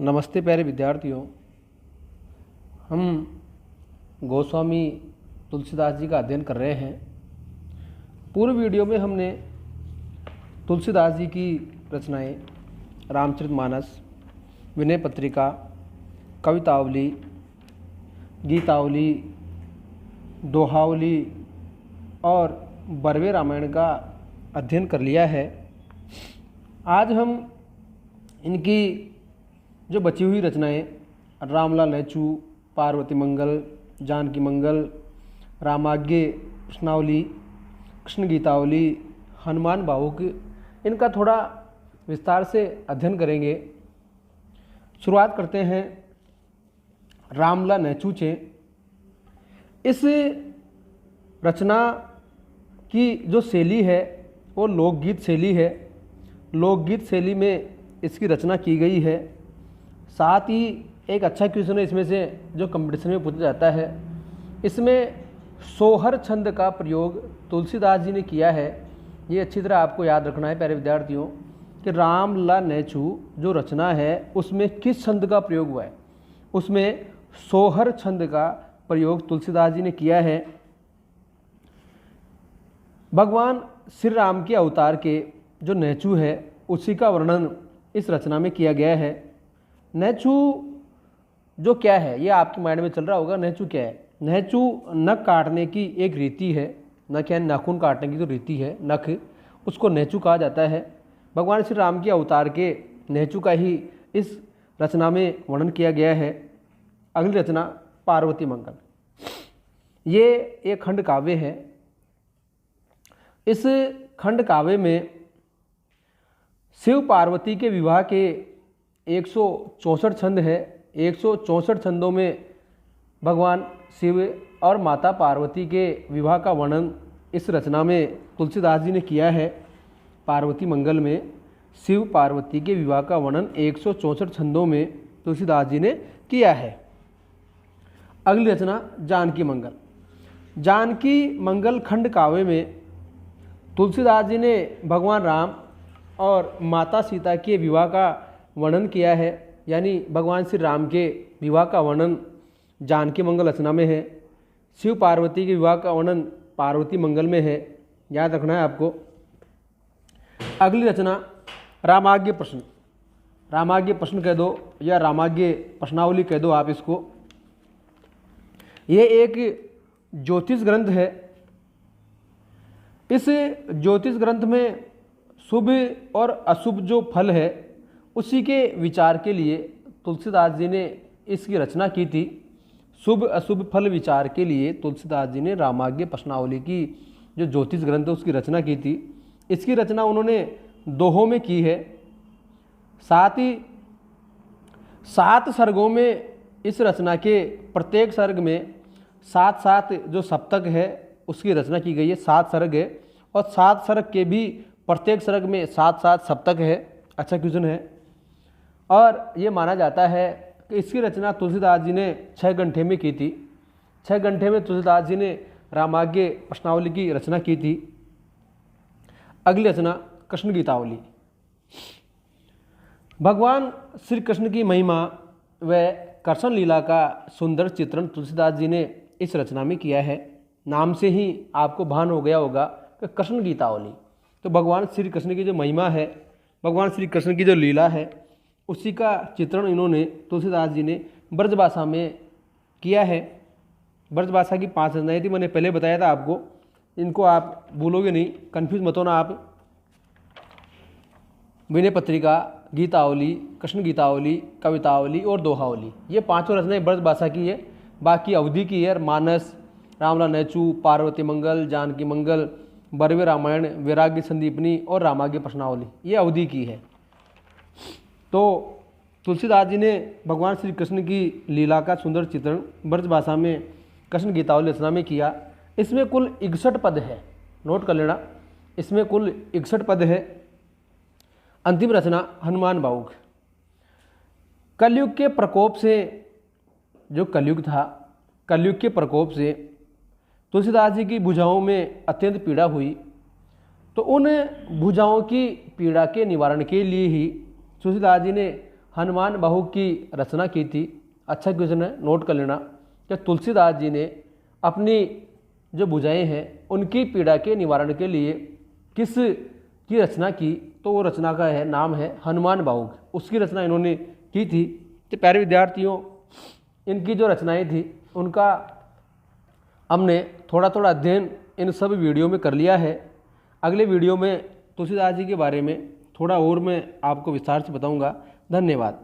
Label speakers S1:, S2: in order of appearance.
S1: नमस्ते प्यारे विद्यार्थियों। हम गोस्वामी तुलसीदास जी का अध्ययन कर रहे हैं। पूर्व वीडियो में हमने तुलसीदास जी की रचनाएं रामचरितमानस, विनय पत्रिका, कवितावली, गीतावली, दोहावली और बरवे रामायण का अध्ययन कर लिया है। आज हम इनकी जो बची हुई रचनाएं रामला नेचू, पार्वती मंगल, जानकी मंगल, रामाज्ञे प्रश्नावली, कृष्ण गीतावली, हनुमान भावुक, इनका थोड़ा विस्तार से अध्ययन करेंगे। शुरुआत करते हैं रामला नेचू से। इस रचना की जो शैली है वो लोकगीत शैली है। लोकगीत शैली में इसकी रचना की गई है। साथ ही एक अच्छा क्वेश्चन है इसमें से जो कंपटीशन में पूछा जाता है। इसमें सोहर छंद का प्रयोग तुलसीदास जी ने किया है। ये अच्छी तरह आपको याद रखना है प्यारे विद्यार्थियों कि रामला नेचू जो रचना है उसमें किस छंद का प्रयोग हुआ है। उसमें सोहर छंद का प्रयोग तुलसीदास जी ने किया है। भगवान श्री राम के अवतार के जो नेचू है उसी का वर्णन इस रचना में किया गया है। नेचू जो क्या है ये आपके माइंड में चल रहा होगा। नेचू क्या है? नेचू नख काटने की एक रीति है। नख यानी नाखून काटने की जो रीति है, नख, उसको नेचू कहा जाता है। भगवान श्री राम के अवतार के नेचू का ही इस रचना में वर्णन किया गया है। अगली रचना पार्वती मंगल। ये एक खंड काव्य है। इस खंड काव्य में शिव पार्वती के विवाह के 164 छंद है। 164 छंदों में भगवान शिव और माता पार्वती के विवाह का वर्णन इस रचना में तुलसीदास जी ने किया है। पार्वती मंगल में शिव पार्वती के विवाह का वर्णन 164 छंदों में तुलसीदास जी ने किया है। अगली रचना जानकी मंगल। जानकी मंगल खंड काव्य में तुलसीदास जी ने भगवान राम और माता सीता के विवाह का वर्णन किया है। यानी भगवान श्री राम के विवाह का वर्णन जानकी मंगल रचना में है। शिव पार्वती के विवाह का वर्णन पार्वती मंगल में है। याद रखना है आपको। अगली रचना रामाज्ञे प्रश्न। रामाज्ञे प्रश्न कह दो या रामाज्ञे प्रश्नावली कह दो आप इसको। ये एक ज्योतिष ग्रंथ है। इस ज्योतिष ग्रंथ में शुभ और अशुभ जो फल है उसी के विचार के लिए तुलसीदास जी ने इसकी रचना की थी। शुभ अशुभ फल विचार के लिए तुलसीदास जी ने रामाज्ञे प्रश्नावली की जो ज्योतिष ग्रंथ है उसकी रचना की थी। इसकी रचना उन्होंने दोहों में की है। साथ ही 7 सर्गों में इस रचना के प्रत्येक सर्ग में 7 जो सप्तक है उसकी रचना की गई है। 7 सर्ग है और 7 सर्ग के भी प्रत्येक सर्ग में 7 सप्तक है। अच्छा क्वेश्चन है। और ये माना जाता है कि इसकी रचना तुलसीदास जी ने 6 घंटे में की थी। 6 घंटे में तुलसीदास जी ने रामाज्ञे प्रश्नावली की रचना की थी। अगली रचना कृष्ण गीतावली। भगवान श्री कृष्ण की महिमा व कृष्ण लीला का सुंदर चित्रण तुलसीदास जी ने इस रचना में किया है। नाम से ही आपको भान हो गया होगा कि कृष्ण गीतावली। तो भगवान श्री कृष्ण की जो महिमा है, भगवान श्री कृष्ण की जो लीला है उसी का चित्रण इन्होंने तुलसीदास जी ने ब्रजभाषा में किया है। ब्रजभाषा की 5 रचनाएं थी, मैंने पहले बताया था आपको। इनको आप भूलोगे नहीं, कंफ्यूज मत होना आप। विनय पत्रिका, गीतावली, कृष्ण गीतावली, कवितावली और दोहावली, ये 5 रचनाएं ब्रजभाषा की है। बाकी अवधि की है। मानस, रामला नेचू, पार्वती मंगल, जानकी मंगल, बरवे रामायण, वैराग्य संदीपनी और रामाज्ञे प्रश्नावली, ये अवधि की है। तो तुलसीदास जी ने भगवान श्री कृष्ण की लीला का सुंदर चित्रण ब्रजभाषा में कृष्ण गीतावली रचना में किया। इसमें कुल 61 पद है। नोट कर लेना, इसमें कुल 61 पद है। अंतिम रचना हनुमान भावुक। कलयुग के प्रकोप से, जो कलयुग था, कलयुग के प्रकोप से तुलसीदास जी की भुजाओं में अत्यंत पीड़ा हुई। तो उन भुजाओं की पीड़ा के निवारण के लिए ही तुलसीदास जी ने हनुमान बाहु की रचना की थी। अच्छा क्वेश्चन है, नोट कर लेना कि तुलसीदास जी ने अपनी जो भुजाएं हैं उनकी पीड़ा के निवारण के लिए किस की रचना की, तो वो रचना का है नाम है हनुमान बाहु, उसकी रचना इन्होंने की थी। तो प्यारे विद्यार्थियों, इनकी जो रचनाएं थी उनका हमने थोड़ा थोड़ा अध्ययन इन सब वीडियो में कर लिया है। अगले वीडियो में तुलसीदास जी के बारे में थोड़ा और मैं आपको विस्तार से बताऊंगा। धन्यवाद।